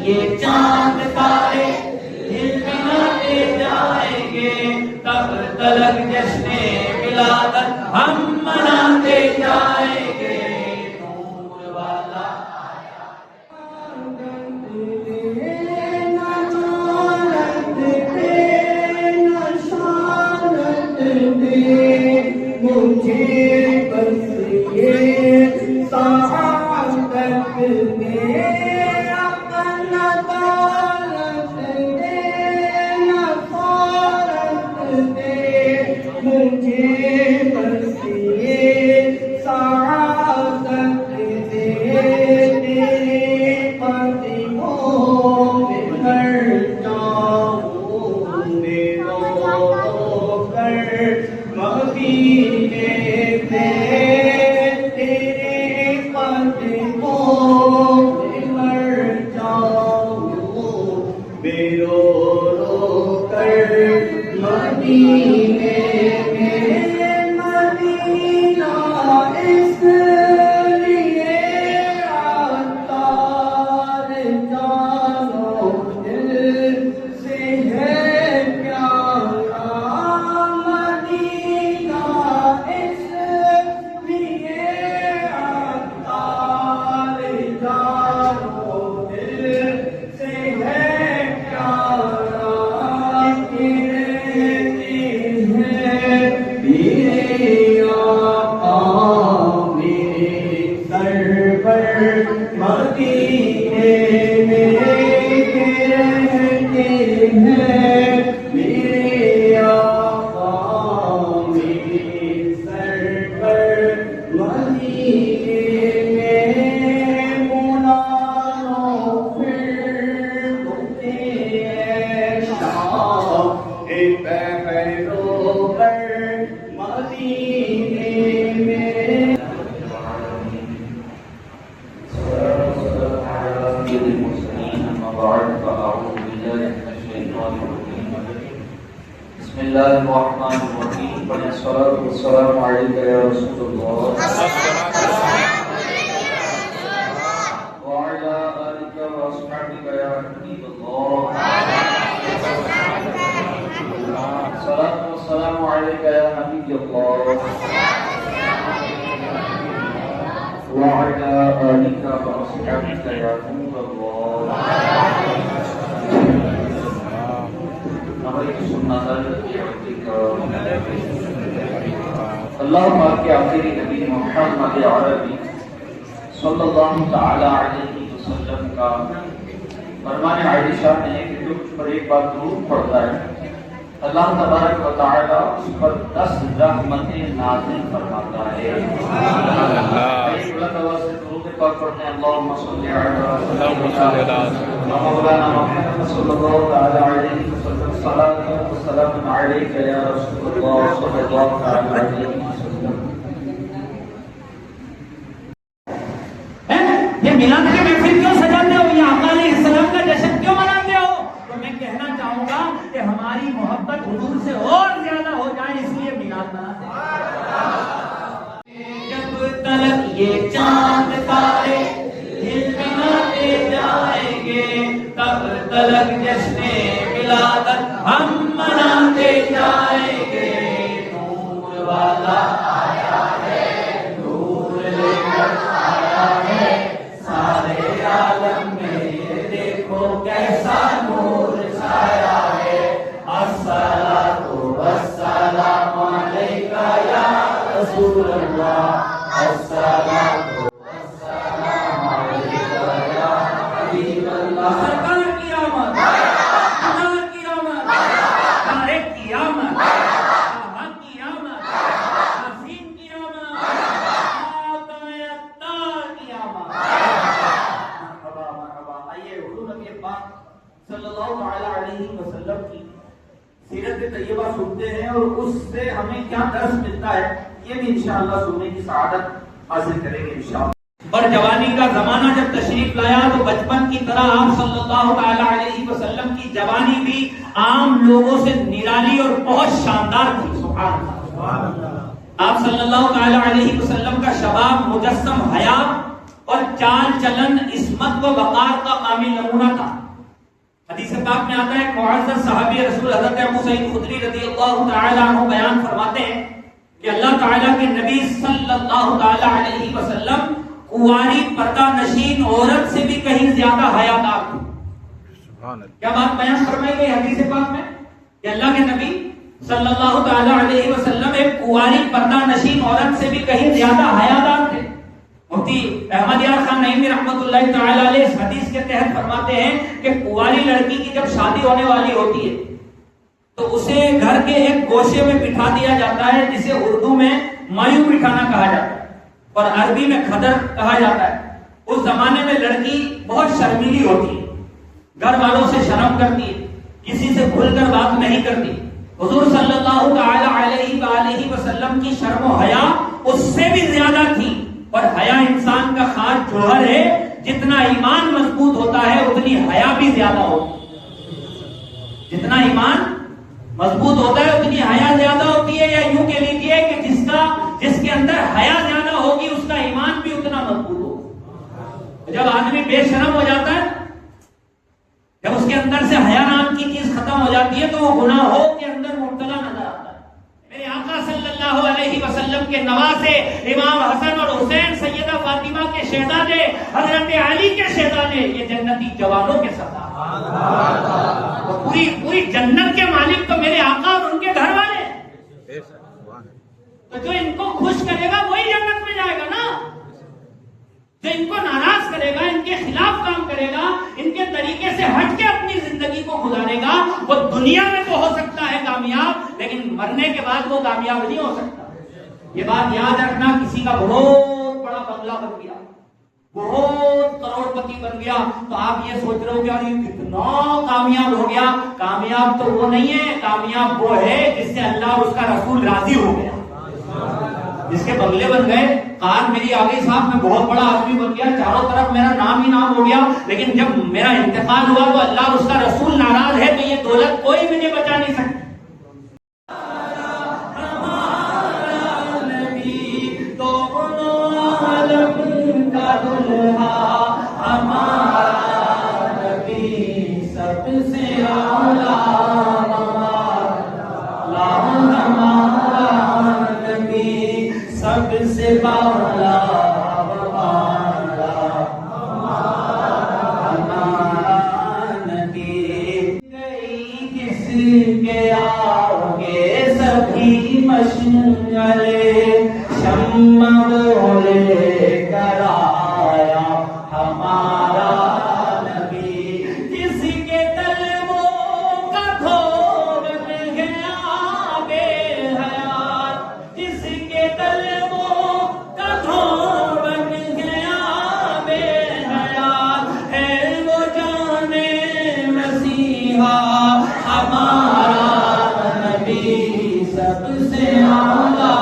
ये चांद तारे झिलमिलाते जाएंगे, तब तलक जश्ने विलादत हम मनाते जाएंगे। नूर वाला मुझे बस ये सआदत दे, अपना दौलत दे, नफ़रत दे। मुझे बस ये सआदत दे, तेरे कदमों में मर जाऊं, मेरो कर मदीने पे, तेरे कदमों में मर जाऊं, मेरो रो कर मदीने में। मदीना इसलिए अतार जानो दिल से है प्यारा, मदीना इसलिए अतार जानो दिल से है प्यारा। कहते हैं मेरे आका मेरे सर पर मदीने में रहते हैं, मेरे आका मेरे सर पर मदीने में। मुनारों फिर होते हैं शाम पहरों पर मदीने में। बिस्मिल्लाहिर्रहमानिर्रहीम। वस्सलातु वस्सलामु अलैका या रसूलल्लाह व अला आलिका व अस्हाबिका या हबीबल्लाह। सलातु वस्सलामु अलैका या नबियल्लाह व अला आलिका व अस्हाबिका या नूरल्लाह। अल्लाह पाक के आखिरी नबी मोहम्मद अरबी सल्लल्लाहु तआला अलैहि वसल्लम का फरमान आयशा है कि जो पर एक बार दुरूद पढ़ता है, अल्लाह तबारक व तआला उस पर 10 रहमतें नाज़िल फरमाता है। एक बुलंद आवाज़ से दुरूद पाक पढ़ते हैं, अल्लाहुम्मा सल्लि अला मौलाना मुहम्मद सल्लल्लाहु तआला अलैहि वसल्लम। सलातु व सलामु अलैका या रसूलल्लाह सल्लल्लाहु तआला अलैहि वसल्लम। ये मिलाद की महफिल क्यों सजाते हो, ये आका अलैहिस्सलाम का जश्न क्यों मनाते हो? तो मैं कहना चाहूंगा कि हमारी मोहब्बत हुजूर से और ज्यादा हो जाए, इसलिए मिलाद मनाते हैं। जब तलक ये चांद तारे झिलमिलाते जाएंगे, तब तलक जश्ने विलादत हम मनाते जाएंगे। नूर वाला आया है, नूर लेकर आया है, सारे आलम में ये देखो कैसा नूर छाया है। अस्सलातु वस्सलामु अलैका या रसूलल्लाह, अस्सलातु वस्सलामु अलैका या हबीबल्लाह। सरकार की आमद, अल्लाह की आमद, तारिक की आमद, साहबा की आमद, हसीन की आमद, आतायत्तार की आमद। मरहबा मरहबा। आइए हुजूर नबी पाक सल्लल्लाहु अलैहि वसल्लम की सीरत तैयबा सुनते हैं और उससे हमें क्या दर्स मिलता है, ये भी इंशाअल्लाह सुनने की सआदत हासिल करेंगे इंशाअल्लाह। और जवानी का जमाना जब तशरीफ लाया तो बचपन की तरह आप सल्लल्लाहु अलैहि वसल्लम की जवानी भी आम लोगों से निराली और बहुत शानदार थी। सुभान अल्लाह। आप सल्लल्लाहु अलैहि वसल्लम का शबाब मुजस्सम हया और चाल चलन इस्मत व वकार का कामिल नमूना था। हदीस पाक में आता है मुअज़्ज़ज़ सहाबी रसूल हज़रत अबू सईद खुदरी रज़ियल्लाहु तआला अन्हु बयान फरमाते हैं कि अल्लाह ताला के नबी सल्लल्लाहु तआला अलैहि वसल्लम कुंवारी पर्दा नशीन औरत से भी कहीं ज्यादा हयादार थे। क्या बात बयान फरमाई गई हदीस पाक में कि अल्लाह के नबी सल्लल्लाहु तआला अलैहि वसल्लम एक कुंवारी पर्दा नशीन औरत से भी कहीं ज्यादा हयादार थे। मुफ्ती अहमद यार खान नईमी रहमतुल्लाहि तआला अलैहि इस हदीस के तहत फरमाते हैं कि कुंवारी लड़की की जब शादी होने वाली होती है तो उसे घर के एक गोशे में बिठा दिया जाता है, जिसे उर्दू में मायूं बिठाना कहा जाता है और अरबी में खदर कहा जाता है। उस जमाने में लड़की बहुत शर्मीली होती है, घर वालों से शर्म करती है, किसी से खुलकर बात नहीं करती। हुजूर सल्लल्लाहु तआला अलैहि वसल्लम की शर्म और हया उससे भी ज्यादा थी। और हया इंसान का खास जौहर है, जितना ईमान मजबूत होता है उतनी हया भी ज्यादा होती है। जितना ईमान मजबूत होता है उतनी हया ज्यादा होती है, या यूं कह लीजिए कि जिसके अंदर हया ज्यादा होगी उसका ईमान भी उतना मजबूत होगा। जब आदमी बेशरम हो जाता है, जब उसके अंदर से हया नाम की चीज खत्म हो जाती है तो वो गुनाहों के अंदर मुब्तला नजर आता है। मेरे आका सल्लल्लाहु अलैहि वसल्लम के नवासे इमाम हसन और हुसैन, सैयदा फातिमा के शहजादे, हजरत अली के शहजादे, ये जन्नती जवानों के सरदार, तो पूरी जन्नत के मालिक तो मेरे आका और उनके घर वाले। तो जो इनको खुश करेगा वही जन्नत में जाएगा ना। जो इनको नाराज करेगा, इनके खिलाफ काम करेगा, इनके तरीके से हट के अपनी जिंदगी को गुजारेगा, वो दुनिया में तो हो सकता है कामयाब, लेकिन मरने के बाद वो कामयाब नहीं हो सकता। ये बात याद रखना। किसी का बहुत बड़ा बंगला बन गया, बहुत करोड़पति बन गया, तो आप ये सोच रहे हो कि यार ये कितना कामयाब हो गया। कामयाब तो वो नहीं है, कामयाब वो है जिससे अल्लाह और उसका रसूल राजी हो गया, जिसके बंगले बन गए, कार मेरी आ गई, साहब मैं बहुत बड़ा आदमी बन गया, चारों तरफ मेरा नाम ही नाम हो गया, लेकिन जब मेरा इंतकाल हुआ तो अल्लाह और उसका रसूल नाराज है, तो ये दौलत कोई मुझे बचा नहीं सकता। सबसे बाला किसके आगे सभी मशगले शम्मा बोले कराया हमारा नबी, जिसके तलवों का धोर में गया बेहयात, जिसके तलवों का धोर में गया बेहयात, है वो जाने मसीहा हमारा नबी सबसे आला,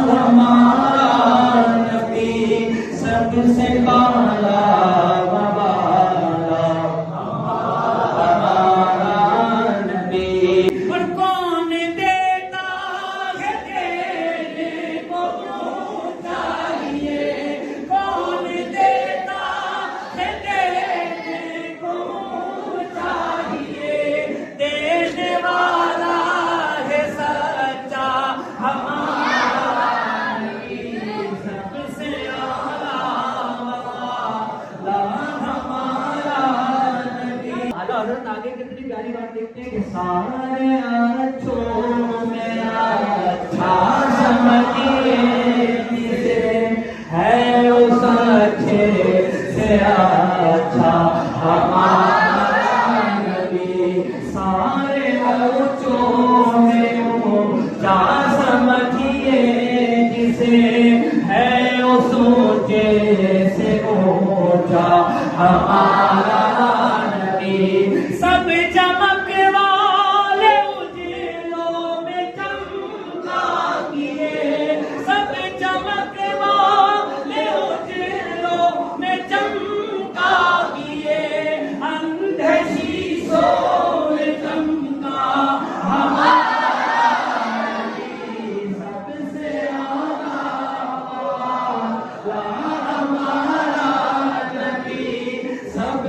हमारा नबी सबसे आला, हमारा नबी। और कौन देता है देने को चाहिए, कौन देता है देने को चाहिए, देने वाला है सच्चा हमारा नबी सबसे आला, हमारा नबी। आला हज़रत आगे कितनी प्यारी बात देखते हैं कि सारे अच्छों में अच्छा समझिए जिसे है उस अच्छे से अच्छा हमारा नबी, सारे अच्छों में ऊंचा समझिए जिसे है उस ऊंचे से ऊंचा हमारा नबी। सब चमक वाले उजलों में चमका किए, सब चमक वाले उजलों में चमका किए, अंधे शीशों में चमका हमारा नबी सबसे आला, हमारा नबी सब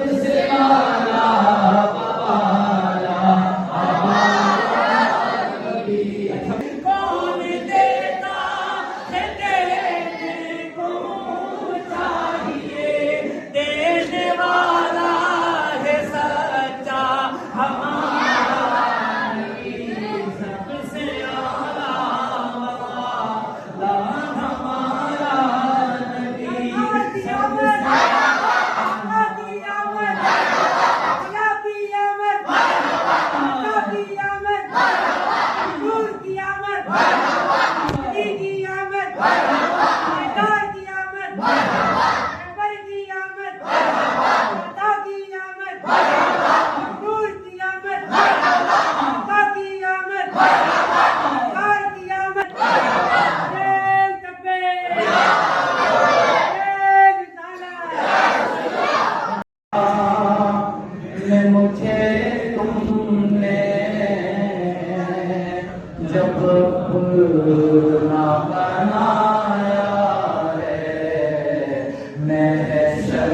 महशर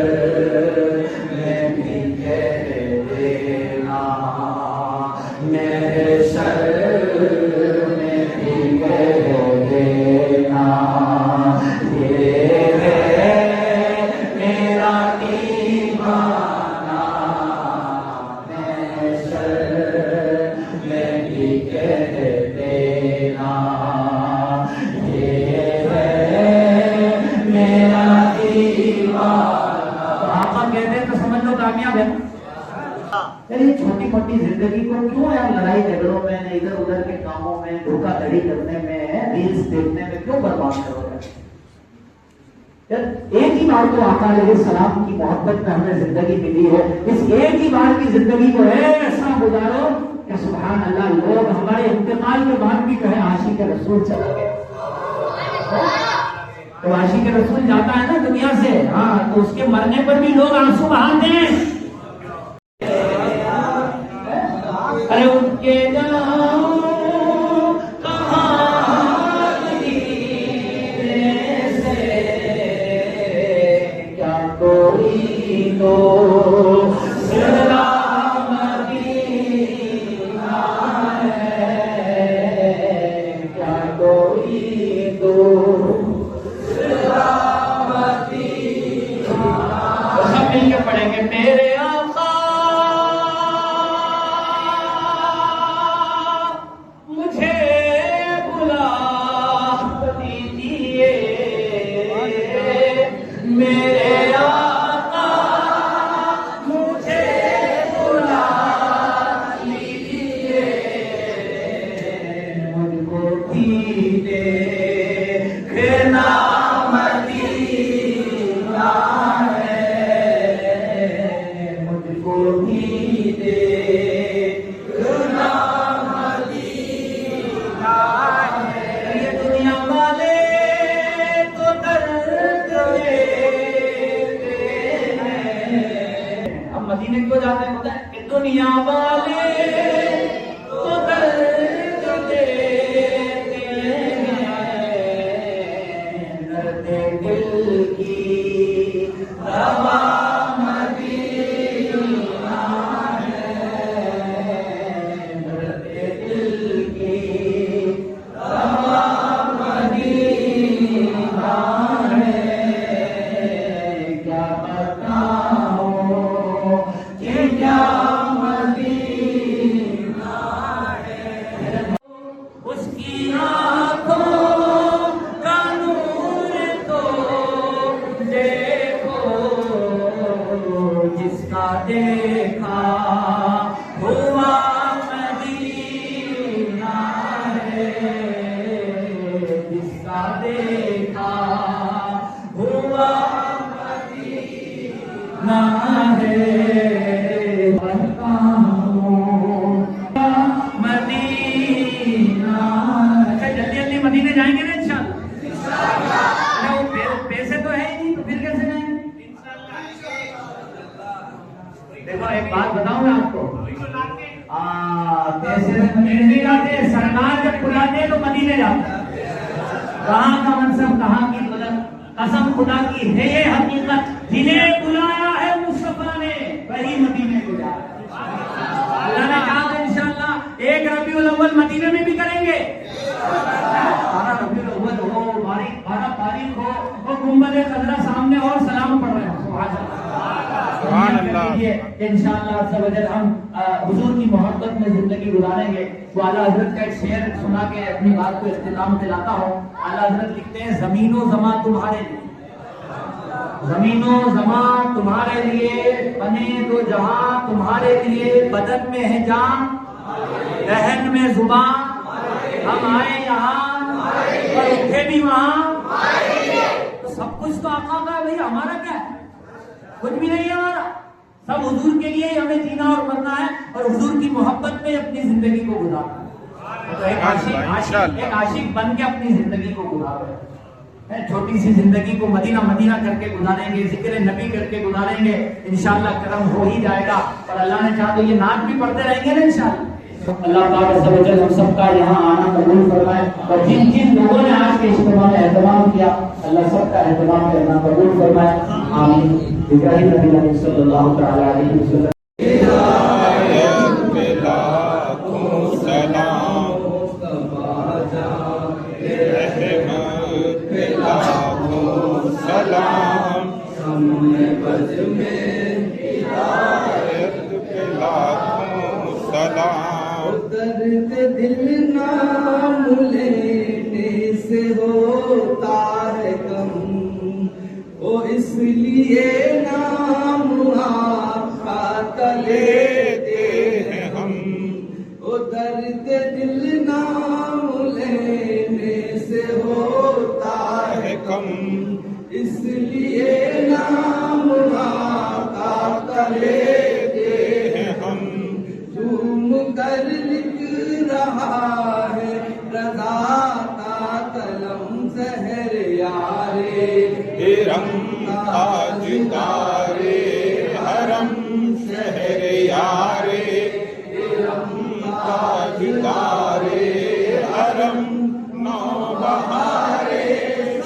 में भी कह देना, महशर में भी कह देना, ये है मेरा दीवाना, महशर में भी कह देना, ये है मेरा दीवाना। आका कहते हैं तो समझ लो कामयाब है। यार ये छोटी मोटी जिंदगी को क्यों यार लड़ाई झगड़ों में, इधर उधर के कामों में, धोखाधड़ी करने में, रील्स देखने में क्यों बर्बाद करोगे? यार एक ही बार तो आका अलैहिस्सलाम की मोहब्बत में हमें जिंदगी मिली है, इस एक ही बार की जिंदगी को ऐसा गुजारो कि सुभान अल्लाह, लोग हमारे इंतकाल के बाद भी कहे आशिक रसूल चला गया। तो आशिक रसूल जाता है ना दुनिया से, हाँ, तो उसके मरने पर भी लोग आंसू बहाते हैं। अरे उनके जाओ कहानी से क्या कोई तो मदीना है, क्या कोई तो सब मिलकर पढ़ेंगे। मेरे आका मुझे बुला दीजिए, मेरे आका मुझे बुला दीजिए, मुझको भी देखना मदीना है, मुझको भी देखना मदीना है। ये दुनिया वाले तो दर्द देते हैं। हम मदीने क्यों जाते हैं पता है? कि दुनिया वाले तो दर्द देते हैं, दर्द दिल की दवा मदीना है, दर्द दिल की दवा मदीना है। क्या बताऊं कि क्या मदीना है, उसकी आँखों का नूर तो देखो, जिसका देखा हुआ मदीना है, जिसका देखा हुआ मदीना है। मदीना, अच्छा जल्दी जल्दी मदीने जाएंगे ना इंशाअल्लाह। अरे वो पैसे तो है ही नहीं, तो फिर कैसे जाएंगे? देखो एक बात बताऊं मैं आपको, पैसे से मदीने नहीं जाते, सरकार जब बुलाते हैं तो मदीने जाते हैं। कहाँ का मनसब, कहाँ की बुलंद, कसम खुदा की है ये हकीकत, जिन्हें बुलाया है मुस्तफा ने वही मदीने को जा रहे हैं। अल्लाह ने कहा तो इंशाअल्लाह एक रबीउल अव्वल मदीने में भी करेंगे। 12 रबीउल अव्वल हो, 12 तारीख हो, और गुंबद खजरा सामने और सलाम पढ़ रहे हैं। सुभान अल्लाह। इंशाअल्लाह सब हम हुजूर की मोहब्बत में जिंदगी गुजारेंगे। तो आला हजरत का एक शेर सुना के अपनी बात को इख्तिताम दिलाता हूँ। आला हजरत लिखते हैं, जमीनो जमा तुम्हारे लिए, जमीनो जमा तुम्हारे लिए, बने दो जहां तुम्हारे लिए, बदन में है जान, रहन में जुबान, हम आए यहाँ और उठे भी वहां। तो सब कुछ तो आका का है भाई, हमारा क्या है? कुछ भी नहीं है हमारा, सब हुजूर के लिए हमें जीना और मरना है, और हुजूर की मोहब्बत में अपनी जिंदगी को गुजारना है। तो एक आशिक बन के अपनी जिंदगी को गुजारो। छोटी सी जिंदगी को मदीना मदीना करके गुजारेंगे, जिक्र नबी करके गुजारेंगे, इंशाअल्लाह करम हो ही जाएगा। और अल्लाह ने चाहा तो ये नात भी पढ़ते रहेंगे ना इंशाअल्लाह। अल्लाह पाक अज़्ज़ व जल हम सबका यहाँ आना कबूल फरमाए और जिन जिन लोगों ने आज के इज्तिमा में एहतमाम किया अल्लाह सबका एहतमाम करना कबूल फरमाए आमीन। इब्राहिम नबी सल्लल्लाहु तआला अलैहि वसल्लम दर्द दिल नाम लेने से होता है कम, ओ इसलिए नाम आपका लेते हैं हम। ओ दर्द दिल नाम लेने से होता है कम, इसलिए नाम आपका लेते हैं हम। झूम कर लिख रहा है रज़ा का कलम सहर यारे हिरम ताजदारे हरम शहर यारे हिरम ताजदारे हरम नौबहारे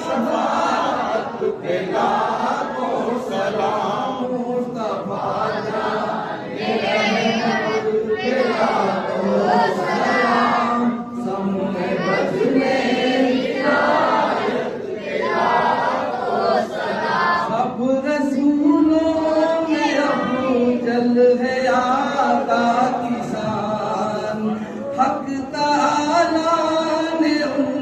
शफाअत पे लाखों सलाम मुस्तफा है आका किसान, हक ताला ने उन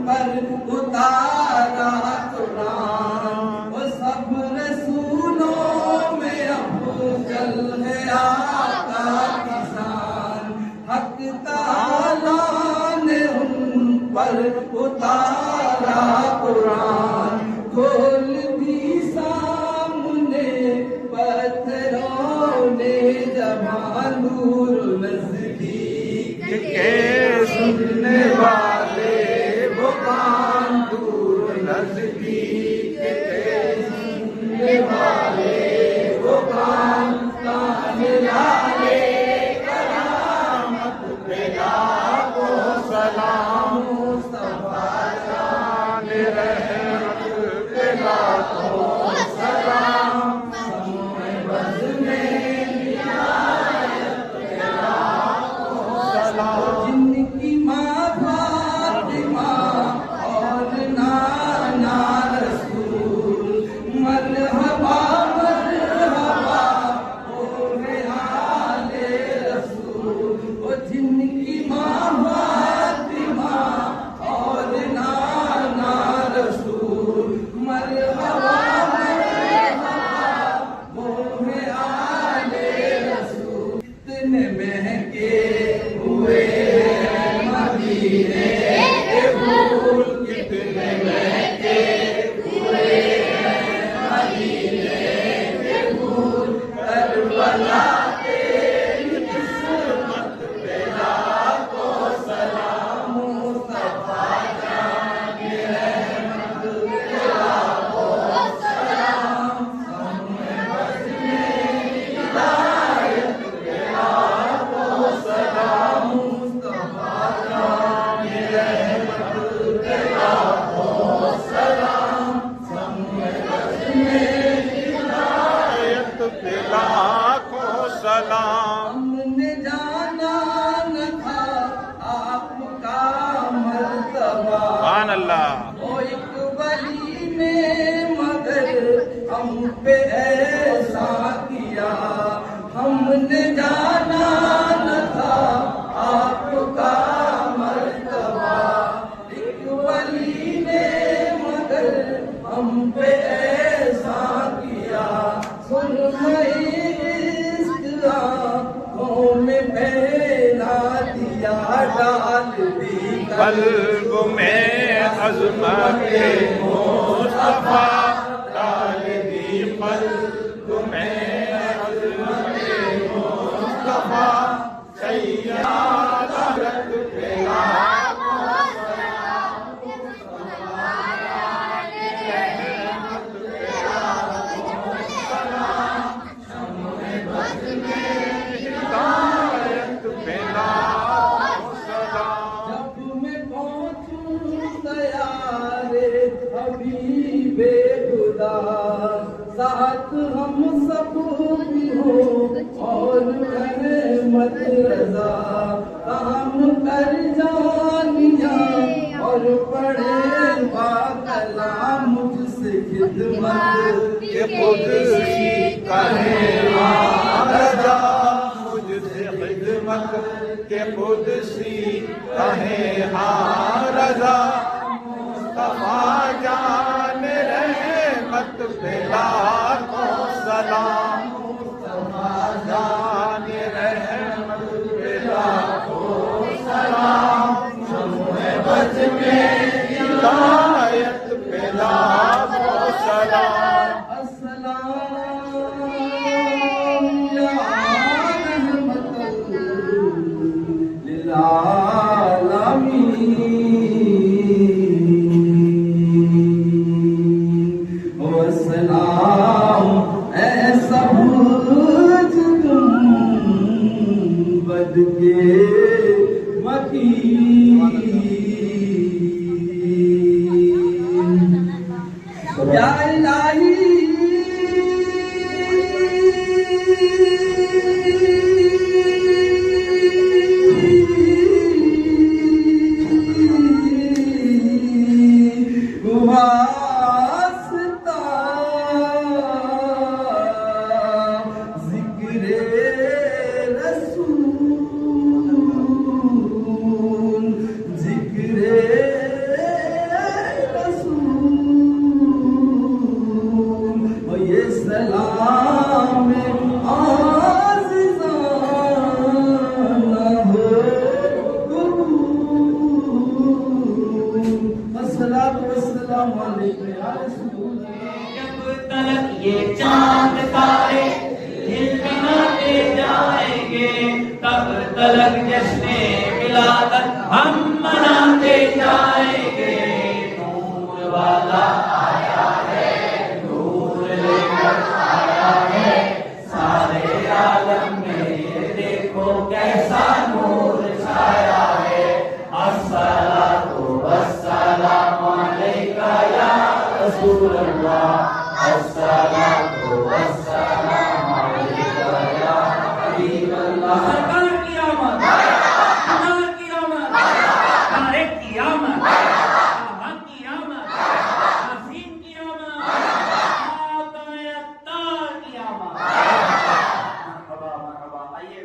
पर उतारा कुरान। वो सब रसूलों में अफजल है आका किसान, हक ताला ने उन पर उतारा कुरान। खोल दी सामने पत्थरों ने जबान नूर नज़दीक के सुनने वाले वो कान दूर नज़दीक के सुनने वाले वो कान लाले करामत पे लाखों सलाम मुस्तफा जान रहमत पे लाखों सलाम। जिनकी माँ फातिमा और नाना रसूल, मरहबा मरहबा ओहे आले रसूल। वो जिनकी माँ फातिमा और नाना रसूल, मरहबा मरहबा ओहे आले रसूल। कितने महके हुए मदीने के फूल, कितने महके हुए मदीने के फूल। करबला तेरी किस्मत पे लाखों सलाम मुस्तफा जान रहमत पे लाखों सलाम। हमें बसने हिदायत पे लाखों सलाम मुस्तफा जान रहमत पे लाखों सलाम। हमें बसने हिदायत पे लाखों सलाम। हमने जाना न था आपका मर्तबा, सुभान अल्लाह। ओ एक वली ने मगर हम पे ऐसा किया, हमने जाना न था आपका मर्तबा। एक वली ने मगर हम पे ऐसा किया, सुरमई इश्क आँखों में पहना दिया, डाल दी कल्ब में अज़मत मुस्तफा, डाल दी कल्ब में अज़मत मुस्तफा। सैय्यदत पे लाखों सलाम मुस्तफा रहमत पे लाखों सलाम। हमें बस में हिदायत पे लाखों सलात हम सब की हो और रहमत रजा हम कर जानिया और पढ़े बाकलाम मुझसे खिदमत के खुद सी कहे रजा मुझसे खिदमत के खुद सी कहे रजा मुस्तफा जान रहमत पे लाखों सलाम मुस्तफा जान रहमत पे लाखों सलाम शम्मे बज में हिदायत पे लाखों सलाम अस्सलाम या रहमतल लिल आलमीन वस्सलाम ऐ सब तुम बद के मकीन या इलाही वास्ता जिक्रे रसूल जिक्रे रसूल और ये सलाम आज़िज़ाना हो कबूल अस्सलातु वस्सलामु अलैका या रसूल जब तक ये चांद तारे झिलमिलाते जाएंगे तब तक जश्ने मिलादत हम मनाते जाएंगे। नूर वाला आया है, नूर लेकर आया है, सारे आलम में ये देखो कैसा नूर छाया है। अस्सलातु वस्सलामु अलैका या रसूल अल्लाह, अस्सलातु वस्सलामु अलैका या हबीब अल्लाह। सरकार की आमद, अल्लाह की आमद, तारिक की आमद, अहमद की आमद, हसीन की आमद, आताए अत्तार की आमद। मरहबा मरहबा। आइए